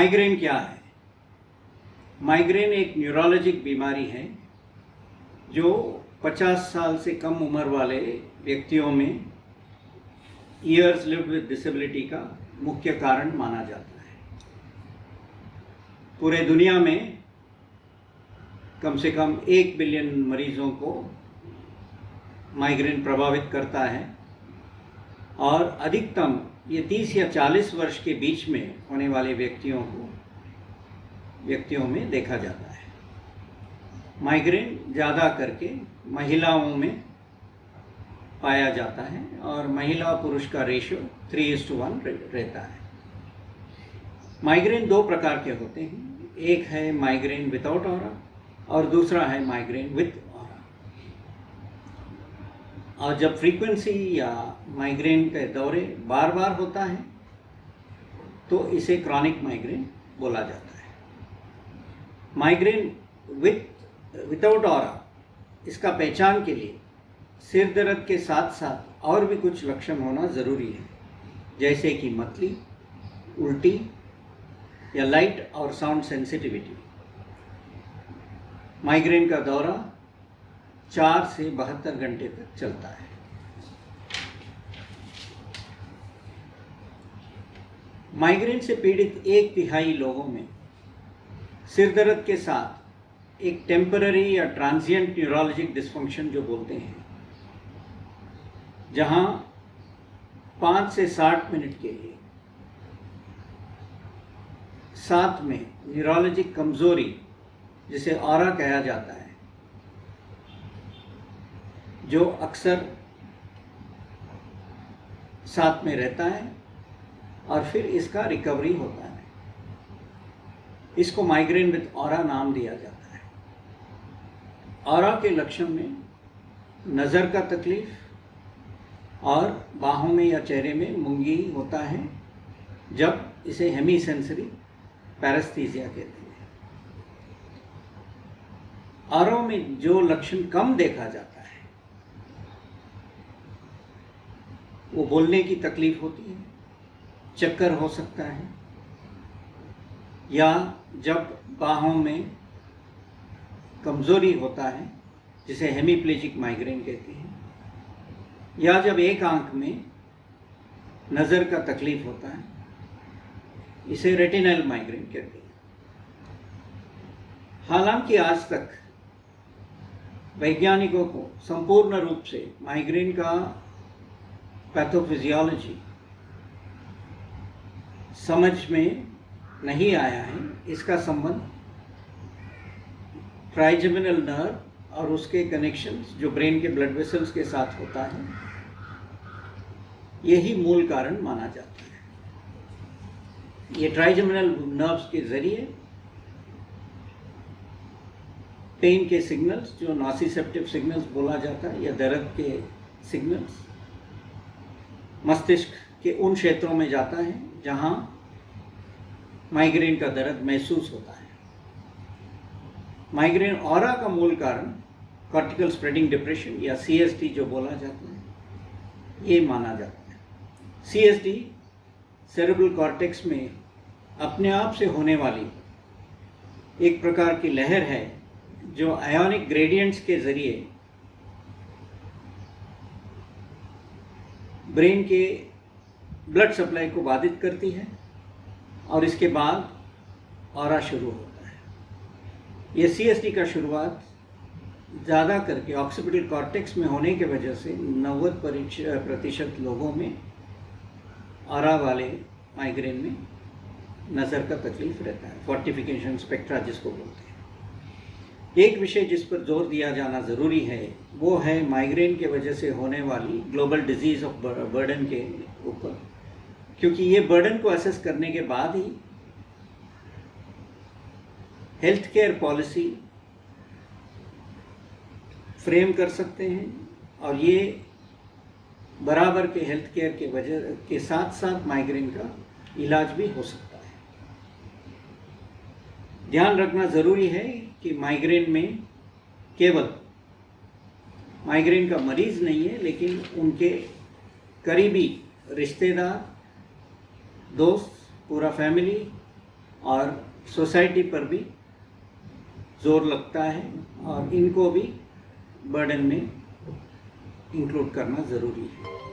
Migraine क्या है? Migraine एक न्यूरोलॉजिक बीमारी है जो 50 साल से कम उम्र वाले व्यक्तियों में ईयर्स लिव्ड विद डिसेबिलिटी का मुख्य कारण माना जाता है। पूरे दुनिया में कम से कम 1 बिलियन मरीजों को माइग्रेन प्रभावित करता है और अधिकतम ये 30 या 40 वर्ष के बीच में होने वाले व्यक्तियों में देखा जाता है। माइग्रेन ज़्यादा करके महिलाओं में पाया जाता है और महिला पुरुष का रेशियो 3:1 रहता है। माइग्रेन 2 प्रकार के होते हैं, एक है माइग्रेन विदाउट ऑरा और दूसरा है माइग्रेन विथ ऑरा। और जब फ्रीक्वेंसी या माइग्रेन के दौरे बार बार होता है तो इसे क्रॉनिक माइग्रेन बोला जाता है। माइग्रेन विदाउट ऑरा, इसका पहचान के लिए सिर दर्द के साथ साथ और भी कुछ लक्षण होना ज़रूरी है, जैसे कि मतली, उल्टी या लाइट और साउंड सेंसिटिविटी। माइग्रेन का दौरा 4 से 72 घंटे तक चलता है। माइग्रेन से पीड़ित 1/3 लोगों में सिर दर्द के साथ एक टेम्पररी या ट्रांजिएंट न्यूरोलॉजिक डिस्फंक्शन जो बोलते हैं, जहां 5 से 60 मिनट के लिए साथ में न्यूरोलॉजिक कमजोरी जिसे ऑरा कहा जाता है, जो अक्सर साथ में रहता है और फिर इसका रिकवरी होता है। इसको माइग्रेन विद ऑरा नाम दिया जाता है। ऑरा के लक्षण में नज़र का तकलीफ और बाहों में या चेहरे में मुंगी होता है, जब इसे हेमी सेंसरी पैरेस्थीसिया कहते हैं। ऑरा में जो लक्षण कम देखा जाता है वो बोलने की तकलीफ होती है, चक्कर हो सकता है, या जब बाहों में कमज़ोरी होता है जिसे हेमीप्लेजिक माइग्रेन कहते हैं, या जब एक आंख में नज़र का तकलीफ होता है, इसे रेटिनल माइग्रेन कहते हैं। हालांकि आज तक वैज्ञानिकों को संपूर्ण रूप से माइग्रेन का पैथोफिजियोलॉजी समझ में नहीं आया है। इसका संबंध ट्राइजेमिनल नर्व और उसके कनेक्शंस जो ब्रेन के ब्लड वेसल्स के साथ होता है, यही मूल कारण माना जाता है। ये ट्राइजेमिनल नर्व्स के जरिए पेन के सिग्नल्स, जो नॉसिसेप्टिव सिग्नल्स बोला जाता है, या दर्द के सिग्नल्स, मस्तिष्क के उन क्षेत्रों में जाता है जहां माइग्रेन का दर्द महसूस होता है। माइग्रेन ऑरा का मूल कारण कॉर्टिकल स्प्रेडिंग डिप्रेशन या CSD जो बोला जाता है, ये माना जाता है। CSD सेरेब्रल कॉर्टेक्स में अपने आप से होने वाली एक प्रकार की लहर है जो आयोनिक ग्रेडियंट्स के जरिए ब्रेन के ब्लड सप्लाई को बाधित करती है और इसके बाद ऑरा शुरू होता है। ये CSD का शुरुआत ज़्यादा करके ऑक्सीपिटल कॉर्टेक्स में होने की वजह से 90% लोगों में ऑरा वाले माइग्रेन में नज़र का तकलीफ रहता है, फोर्टिफिकेशन स्पेक्ट्रा जिसको बोलते हैं। एक विषय जिस पर जोर दिया जाना ज़रूरी है वो है माइग्रेन के वजह से होने वाली ग्लोबल डिजीज़ ऑफ बर्डन के ऊपर, क्योंकि ये बर्डन को असेस करने के बाद ही हेल्थ केयर पॉलिसी फ्रेम कर सकते हैं और ये बराबर के हेल्थ केयर के वजह के साथ साथ माइग्रेन का इलाज भी हो सकता है। ध्यान रखना ज़रूरी है कि माइग्रेन में केवल माइग्रेन का मरीज़ नहीं है, लेकिन उनके करीबी रिश्तेदार, दोस्त, पूरा फैमिली और सोसाइटी पर भी जोर लगता है और इनको भी बर्डन में इंक्लूड करना ज़रूरी है।